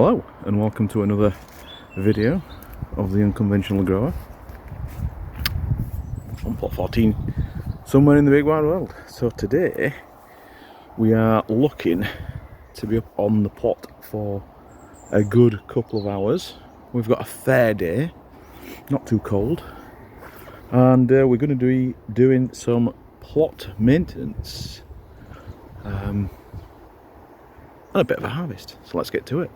Hello and welcome to another video of the Unconventional Grower on plot 14, somewhere in the big wide world. So today we are looking to be up on the plot for a good couple of hours. We've got a fair day, not too cold, and we're going to be doing some plot maintenance and a bit of a harvest. So let's get to it.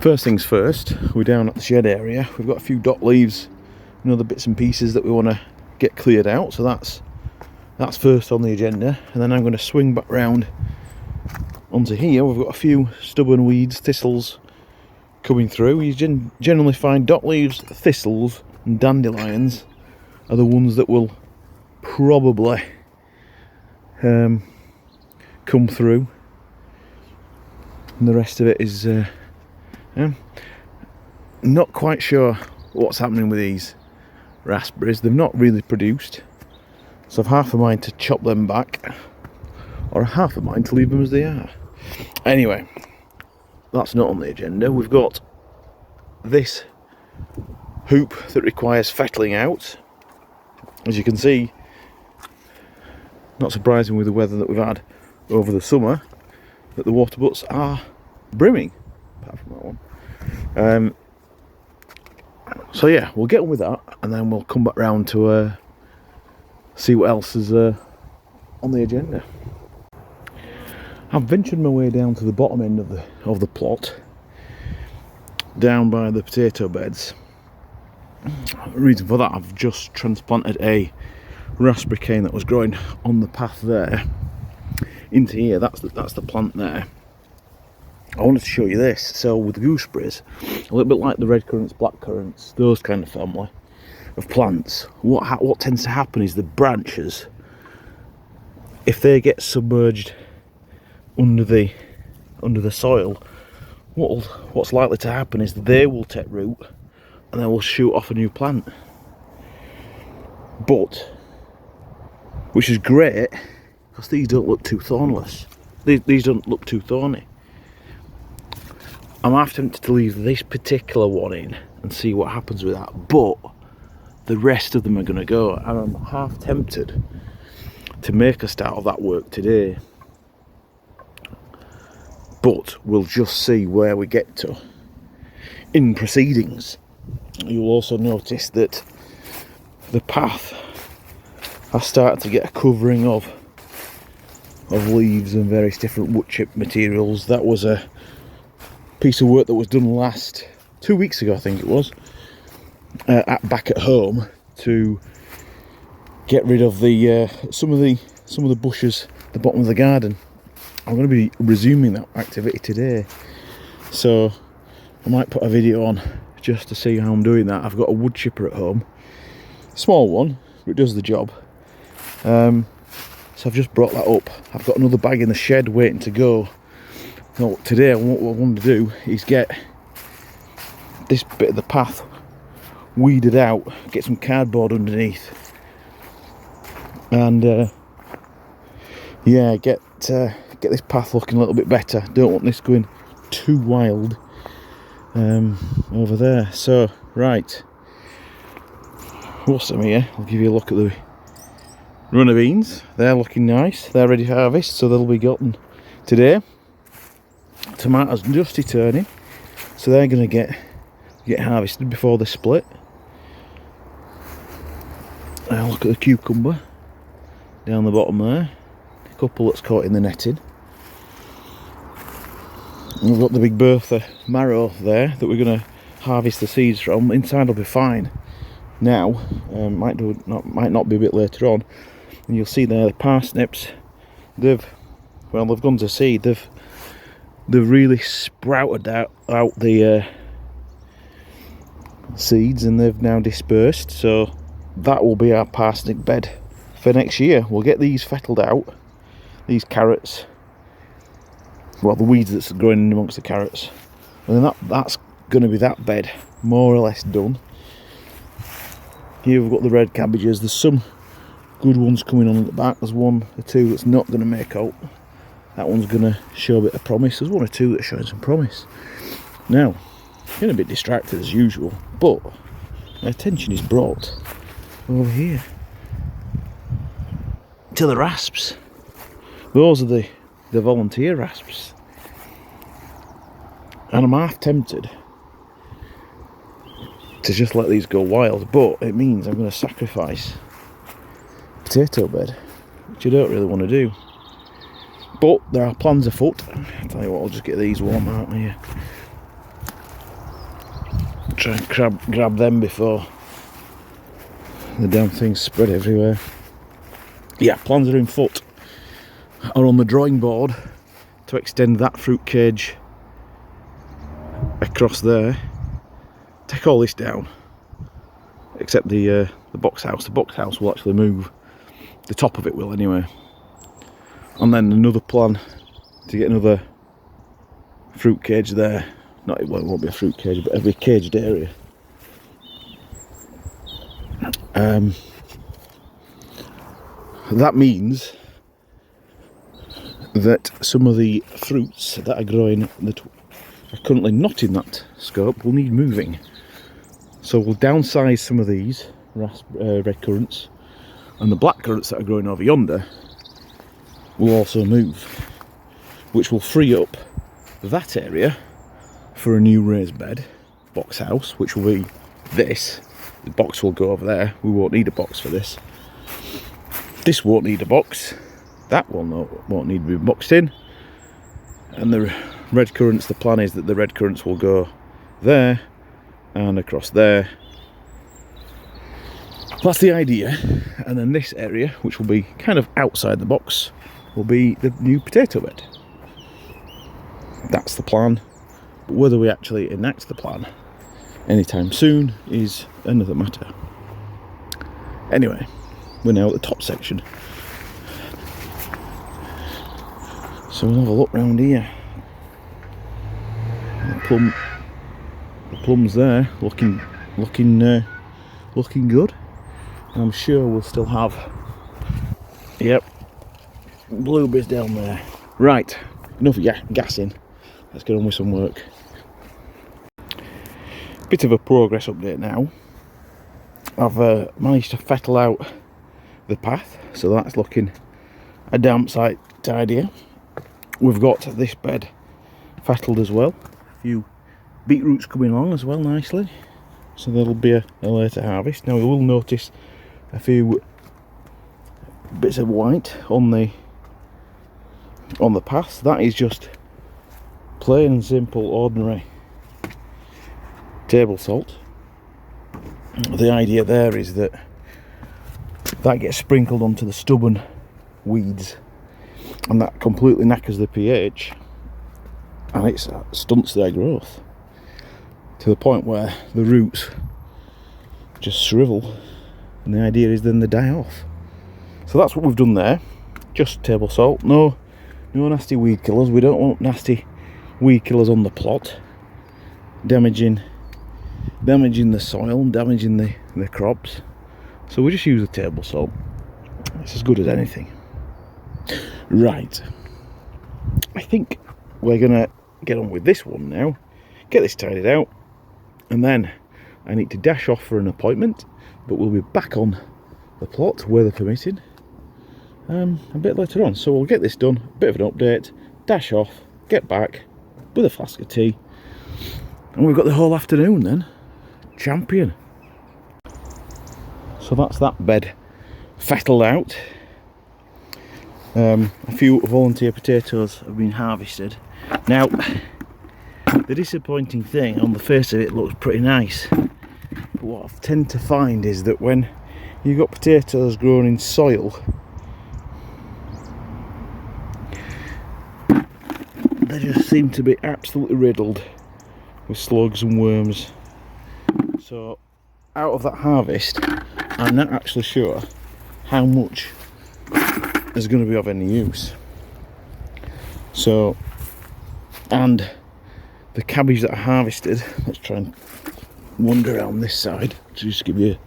First things first, we're down at the shed area. We've got a few dot leaves and other bits and pieces that we want to get cleared out, so that's first on the agenda. And then I'm going to swing back round onto here. We've got a few stubborn weeds, thistles coming through. You generally find dot leaves, thistles and dandelions are the ones that will probably come through, and the rest of it is not quite sure what's happening with these raspberries. They've not really produced, so I've half a mind to chop them back, or half a mind to leave them as they are. Anyway, that's not on the agenda. We've got this hoop that requires fettling out. As you can see, not surprising with the weather that we've had over the summer, that the water butts are brimming, apart from that one. So yeah, we'll get on with that, and then we'll come back round to see what else is on the agenda. I've ventured my way down to the bottom end of the plot, down by the potato beds. The reason for that, I've just transplanted a raspberry cane that was growing on the path there into here. That's the plant there. I wanted to show you this. So with gooseberries, a little bit like the red currants, black currants, those kind of family of plants, what tends to happen is the branches, if they get submerged under the soil, what's likely to happen is they will take root and then we'll shoot off a new plant. But which is great, because these don't look too thornless. These don't look too thorny. I'm half tempted to leave this particular one in and see what happens with that, but the rest of them are going to go, and I'm half tempted to make a start of that work today. But we'll just see where we get to in proceedings. You'll also notice that the path has started to get a covering of leaves and various different wood chip materials. That was a piece of work that was done 2 weeks ago, I think it was, back at home, to get rid of the some of the bushes at the bottom of the garden. I'm going to be resuming that activity today, so I might put a video on just to see how I'm doing that. I've got a wood chipper at home, small one, but it does the job. So I've just brought that up. I've got another bag in the shed waiting to go. Now, today what I want to do is get this bit of the path weeded out, get some cardboard underneath, and yeah, get this path looking a little bit better. Don't want this going too wild over there. So right, what's them here? I'll give you a look at the runner beans. They're looking nice. They're ready for harvest, so they'll be gotten today. Tomatoes just turning, so they're going to get harvested before they split. Now look at the cucumber down the bottom there, a couple that's caught in the netting. And we've got the big Bertha marrow there that we're going to harvest the seeds from. Inside will be fine now, might not be a bit later on. And you'll see there the parsnips, they've gone to seed. They've really sprouted out the seeds, and they've now dispersed. So that will be our parsnip bed for next year. We'll get these fettled out, these carrots, well, the weeds that's growing in amongst the carrots, and then that's going to be that bed more or less done. Here we've got the red cabbages. There's some good ones coming on at the back. There's one or two that's not going to make out. That one's going to show a bit of promise. There's one or two that are showing some promise. Now, getting a bit distracted as usual, but my attention is brought over here to the rasps. Those are the volunteer rasps. And I'm half tempted to just let these go wild, but it means I'm going to sacrifice potato bed, which I don't really want to do. But there are plans afoot. I'll tell you what, I'll just get these warm out here. Try and grab them before the damn things spread everywhere. Yeah, plans are in foot. Are on the drawing board to extend that fruit cage across there. Take all this down, except the box house. The box house will actually move. The top of it will anyway. And then another plan to get another fruit cage there. Well, it won't be a fruit cage, but every caged area. That means that some of the fruits that are growing that are currently not in that scope will need moving. So we'll downsize some of these red currants, and the black currants that are growing over yonder will also move, which will free up that area for a new raised bed box house, which will be this. The box will go over there. We won't need a box for this. This won't need a box. That won't need to be boxed in. And the red currants, the plan is that the red currants will go there and across there. That's the idea. And then this area, which will be kind of outside the box, will be the new potato bed. That's the plan. But whether we actually enact the plan anytime soon is another matter. Anyway, we're now at the top section. So we'll have a look round here. The plums there, looking good. I'm sure we'll still have, yep, blueberries down there. Right, enough gassing. Let's get on with some work. Bit of a progress update now. I've managed to fettle out the path, so that's looking a damn sight tidier. We've got this bed fettled as well. A few beetroots coming along as well nicely, so there'll be a later harvest. Now we will notice a few bits of white on the path. That is just plain and simple ordinary table salt. The idea there is that gets sprinkled onto the stubborn weeds, and that completely knackers the pH, and it stunts their growth to the point where the roots just shrivel, and the idea is then they die off. So that's what we've done there. Just table salt. No nasty weed killers. We don't want nasty weed killers on the plot, damaging the soil, damaging the crops. So we just use the table salt. It's as good as anything. Right, I think we're gonna get on with this one now, get this tidied out, and then I need to dash off for an appointment, but we'll be back on the plot, weather permitting, a bit later on. So we'll get this done, a bit of an update, dash off, get back with a flask of tea, and we've got the whole afternoon then. Champion. So that's that bed fettled out. A few volunteer potatoes have been harvested. Now, the disappointing thing, on the face of it looks pretty nice, but what I tend to find is that when you've got potatoes grown in soil, they just seem to be absolutely riddled with slugs and worms. So out of that harvest, I'm not actually sure how much is going to be of any use. So, and the cabbage that I harvested, let's try and wander around this side to just give you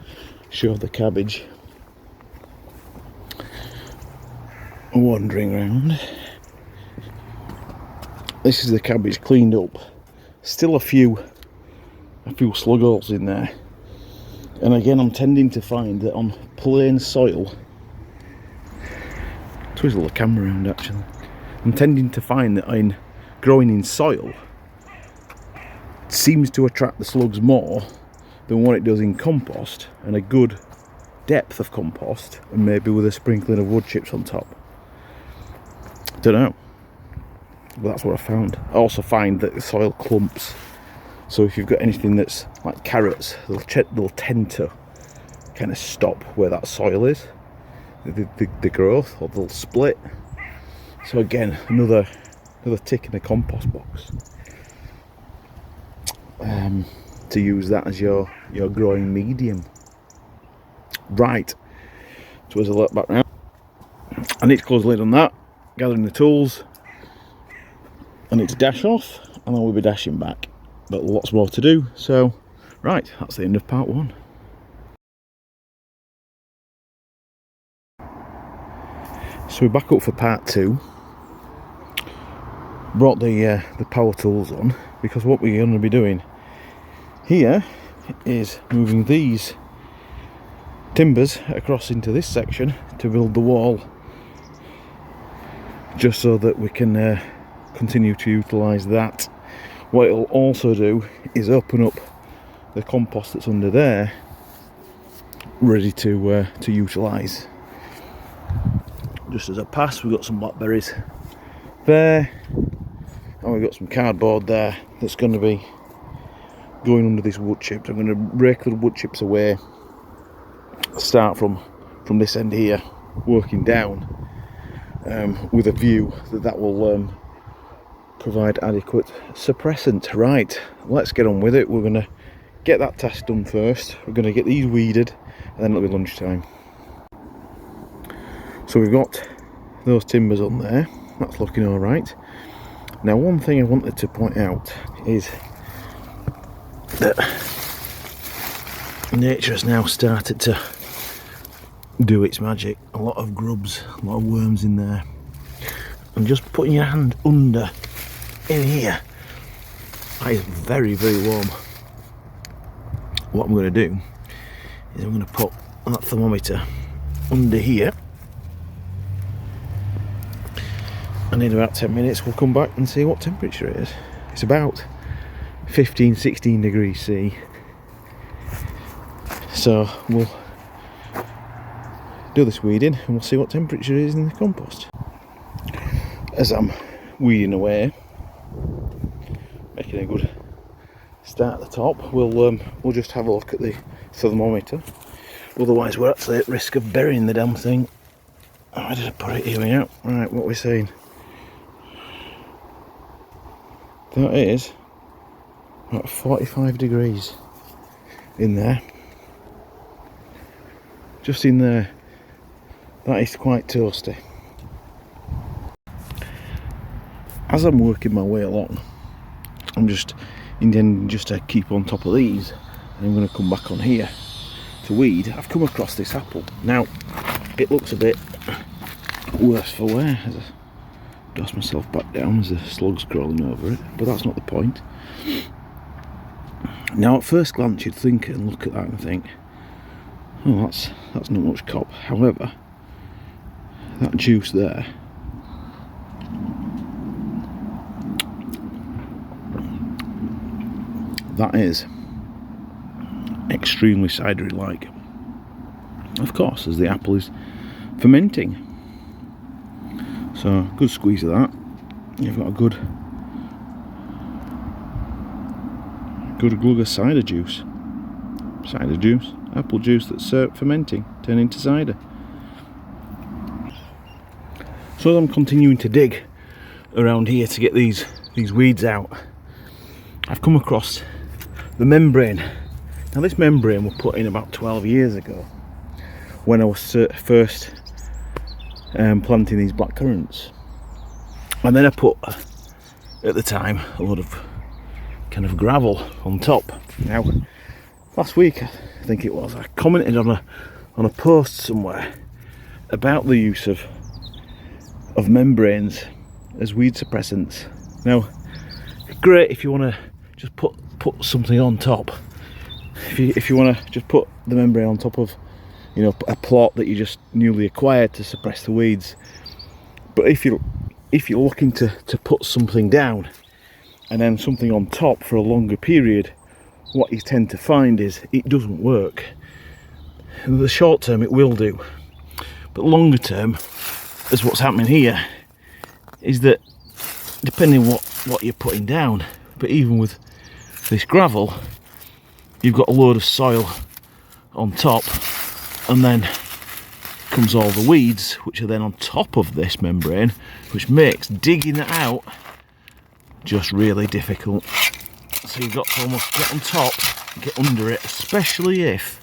a show the cabbage wandering around. This is the cabbage cleaned up. Still a few slug holes in there. And again, I'm tending to find that on plain soil, twizzle the camera around actually. I'm tending to find that in growing in soil, it seems to attract the slugs more than what it does in compost, and a good depth of compost, and maybe with a sprinkling of wood chips on top. Don't know, but that's what I found. I also find that the soil clumps, so if you've got anything that's like carrots, they'll tend to kind of stop where that soil is, the growth, or they'll split. So again, another tick in the compost box, to use that as your growing medium. Right, so as I look back now, I need to close the lid on that, gathering the tools. I need to dash off, and I will be dashing back, but lots more to do. So right, that's the end of part 1. So we're back up for part 2. Brought the power tools on, because what we're going to be doing here is moving these timbers across into this section to build the wall, just so that we can continue to utilise that. What it'll also do is open up the compost that's under there, ready to utilise. Just as a pass, we've got some blackberries there, and we've got some cardboard there that's going to be going under this wood chip. I'm going to rake the wood chips away, start from this end here, working down, with a view that will provide adequate suppressant. Right, let's get on with it. We're going to get that task done first. We're going to get these weeded, and then it'll be lunchtime. So we've got those timbers on there. That's looking all right. Now, one thing I wanted to point out is that nature has now started to do its magic. A lot of grubs, a lot of worms in there, and just putting your hand under in here, that is very, very warm. What I'm going to do is I'm going to put that thermometer under here, and in about 10 minutes we'll come back and see what temperature it is. It's about 15-16 degrees C. So we'll do this weeding and we'll see what temperature it is in the compost. As I'm weeding away, making a good start at the top, we'll just have a look at the thermometer. Otherwise we're actually at risk of burying the damn thing. Oh, I didn't put it here out. Right, what we're saying. That is about 45 degrees in there. Just in there. That is quite toasty. As I'm working my way along, I'm just intending just to keep on top of these, and I'm going to come back on here to weed. I've come across this apple. Now, it looks a bit worse for wear as I dust myself back down as the slug's crawling over it, but that's not the point. Now, at first glance, you'd think and look at that and think, oh, that's not much cop. However, that juice there, that is extremely cidery like. Of course, as the apple is fermenting. So, good squeeze of that. You've got a good glug of cider juice. Cider juice, apple juice that's fermenting, turning to cider. So as I'm continuing to dig around here to get these weeds out, I've come across the membrane. Now, this membrane was put in about 12 years ago when I was first planting these black currants, and then I put, at the time, a lot of kind of gravel on top. Now, last week I think it was, I commented on a post somewhere about the use of membranes as weed suppressants. Now, great if you want to just put something on top. If you want to just put the membrane on top of, you know, a plot that you just newly acquired to suppress the weeds. But if you're looking to put something down and then something on top for a longer period, what you tend to find is it doesn't work. In the short term it will do, but longer term, as what's happening here, is that depending what you're putting down, but even with this gravel, you've got a load of soil on top, and then comes all the weeds, which are then on top of this membrane, which makes digging it out just really difficult. So you've got to almost get on top, get under it, especially if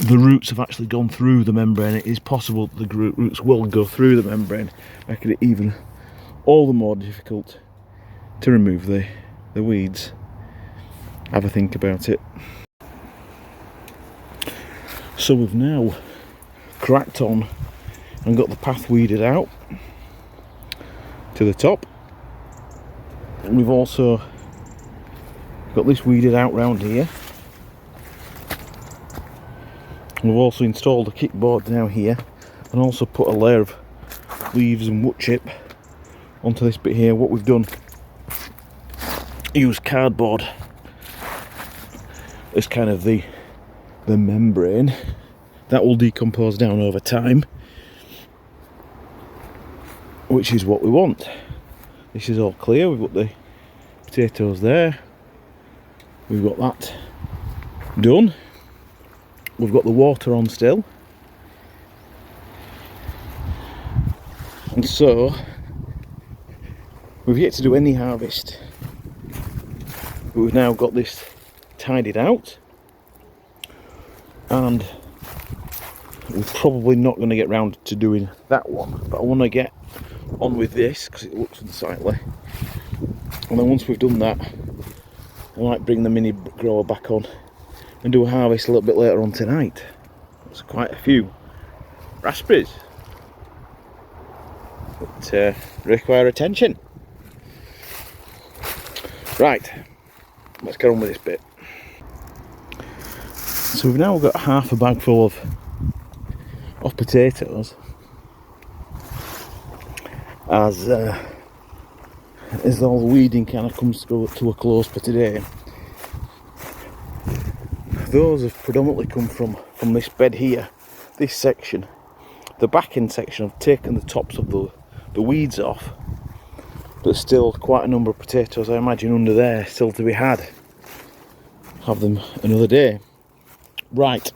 the roots have actually gone through the membrane. It is possible that the roots will go through the membrane, making it even all the more difficult to remove the weeds. Have a think about it. So we've now cracked on and got the path weeded out to the top. And we've also got this weeded out round here. We've also installed a kickboard now here, and also put a layer of leaves and wood chip onto this bit here. What we've done, use cardboard as kind of the membrane that will decompose down over time, which is what we want. This is all clear. We've got the potatoes there, we've got that done, we've got the water on still, and so we've yet to do any harvest, but we've now got this tidied out, and we're probably not going to get round to doing that one, but I want to get on with this because it looks unsightly. And then once we've done that, I might bring the mini grower back on and do a harvest a little bit later on tonight. There's quite a few raspberries that require attention. Right, let's get on with this bit. So we've now got half a bag full of potatoes as all the weeding kind of comes to a close for today. Those have predominantly come from this bed here, this section. The back end section, I've taken the tops of the weeds off, but still quite a number of potatoes I imagine under there still to be had. Have them another day. Right,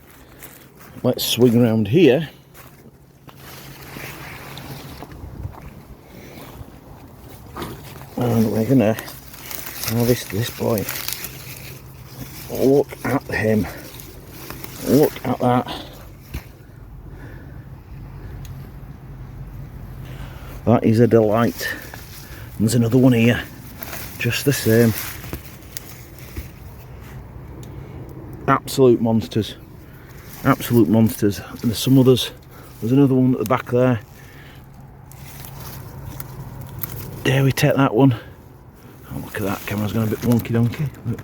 let's swing around here. And we're gonna harvest this boy. Look at him. Look at that. That is a delight. And there's another one here, just the same. Absolute monsters. Absolute monsters. And there's some others. There's another one at the back there. Dare we take that one? Oh, look at that, camera's gone a bit wonky donkey. But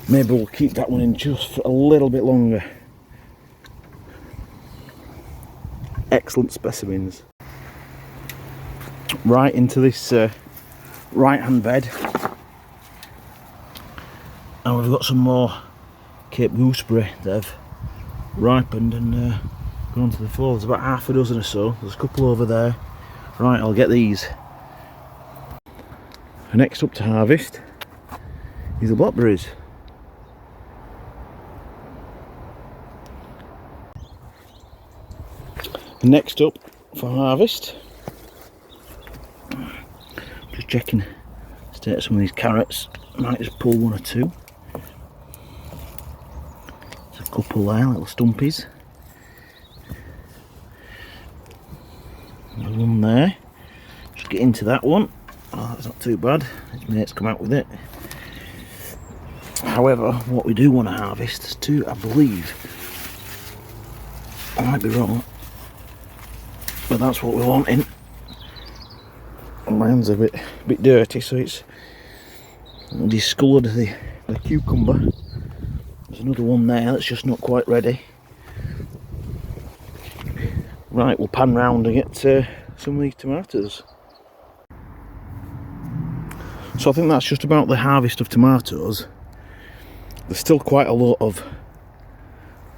maybe we'll keep that one in just for a little bit longer. Excellent specimens. Right into this right hand bed. And we've got some more Cape gooseberry that have ripened and gone to the floor. There's about half a dozen or so. There's a couple over there. Right, I'll get these. And next up to harvest is the blackberries. And next up for harvest, just checking the state of some of these carrots. Might just pull one or two. There's a couple there, little stumpies. There's one there. Just get into that one. Oh, that's not too bad. His mate's come out with it. However, what we do want to harvest is two, I believe, I might be wrong, but that's what we're wanting. And my hand's a bit dirty, so it's discoloured the cucumber. There's another one there that's just not quite ready. Right, we'll pan round and get some of these tomatoes. So I think that's just about the harvest of tomatoes. There's still quite a lot of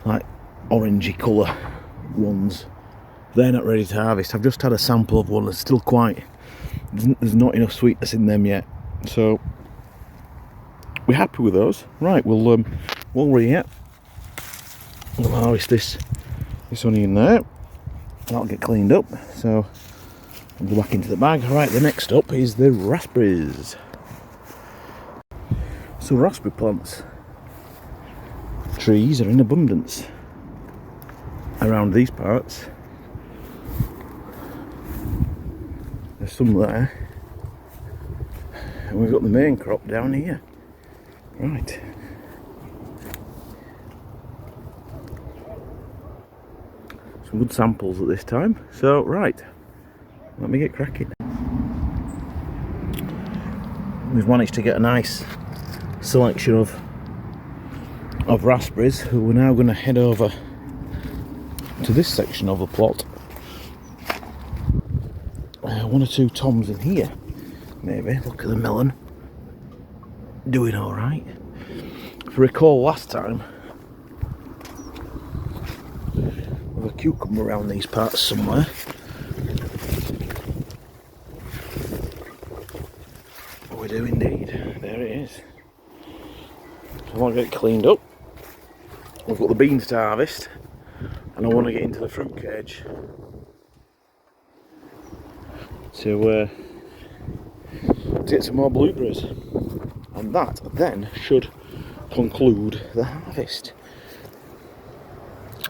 like orangey colour ones. They're not ready to harvest. I've just had a sample of one that's still quite, there's not enough sweetness in them yet. So we're happy with those. Right, we'll re-it. We'll harvest this onion there. That'll get cleaned up. So I'll go back into the bag. Right, the next up is the raspberries. So raspberry plants, trees are in abundance around these parts. There's some there, and we've got the main crop down here. Right. Some good samples at this time. So right, let me get cracking. We've managed to get a nice selection of raspberries. We're now going to head over to this section of the plot. One or two toms in here, maybe. Look at the melon, doing all right. If you recall last time, with a cucumber around these parts somewhere. We do indeed. There it is. So I want to get it cleaned up. We've got the beans to harvest, and I want to get into the fruit cage to get some more blueberries, and that then should conclude the harvest.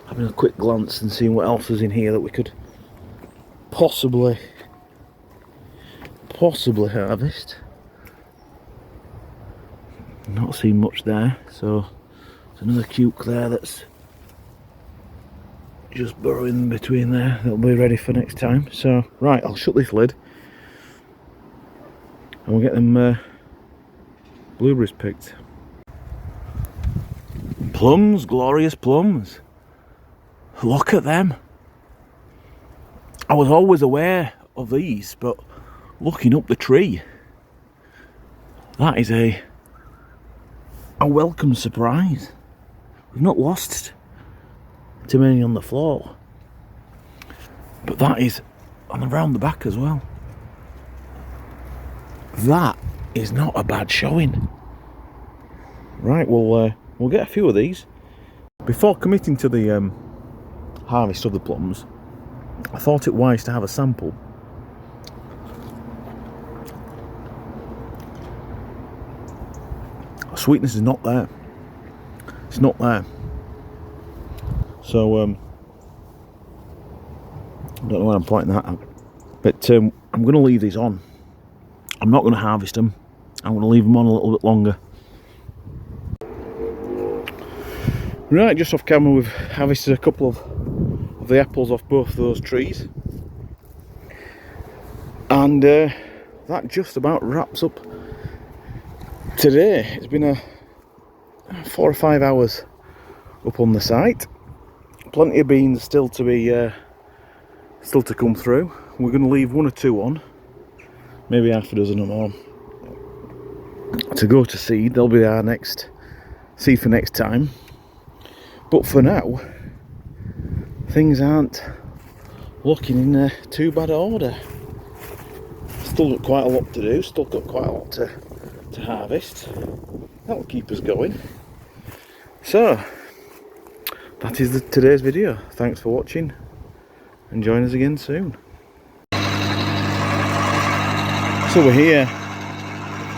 Having a quick glance and seeing what else is in here that we could possibly harvest. Not seen much there, so there's another cuke there that's just burrowing between there. That'll be ready for next time. So right, I'll shut this lid and we'll get them blueberries picked. Plums, glorious plums. Look at them. I was always aware of these, but looking up the tree, that is a welcome surprise. We've not lost too many on the floor, but that is, and around the back as well. That is not a bad showing. Right, we'll get a few of these. Before committing to the harvest of the plums, I thought it wise to have a sample. Sweetness is not there. It's not there. So I don't know where I'm pointing that at, but I'm going to leave these on. I'm not going to harvest them. I'm going to leave them on a little bit longer. Right, just off camera, we've harvested a couple of the apples off both those trees, and that just about wraps up today. It's been a 4 or 5 hours up on the site. Plenty of beans still to come through. We're going to leave 1 or 2 on, maybe half a dozen or more, to go to seed. They'll be our next seed for next time. But for now, things aren't looking in too bad order. Still got quite a lot to do. Still got quite a lot to harvest. That'll keep us going. So that is today's video. Thanks for watching, and join us again soon. So we're here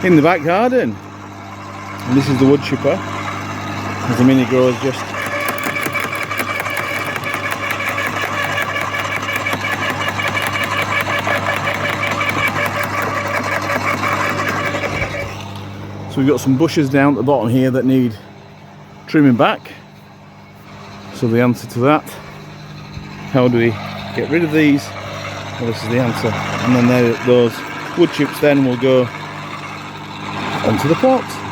in the back garden, and this is the wood chipper as the mini grower's just So we've got some bushes down at the bottom here that need trimming back. So the answer to that, how do we get rid of these? Well, this is the answer. And then those wood chips then will go onto the pot.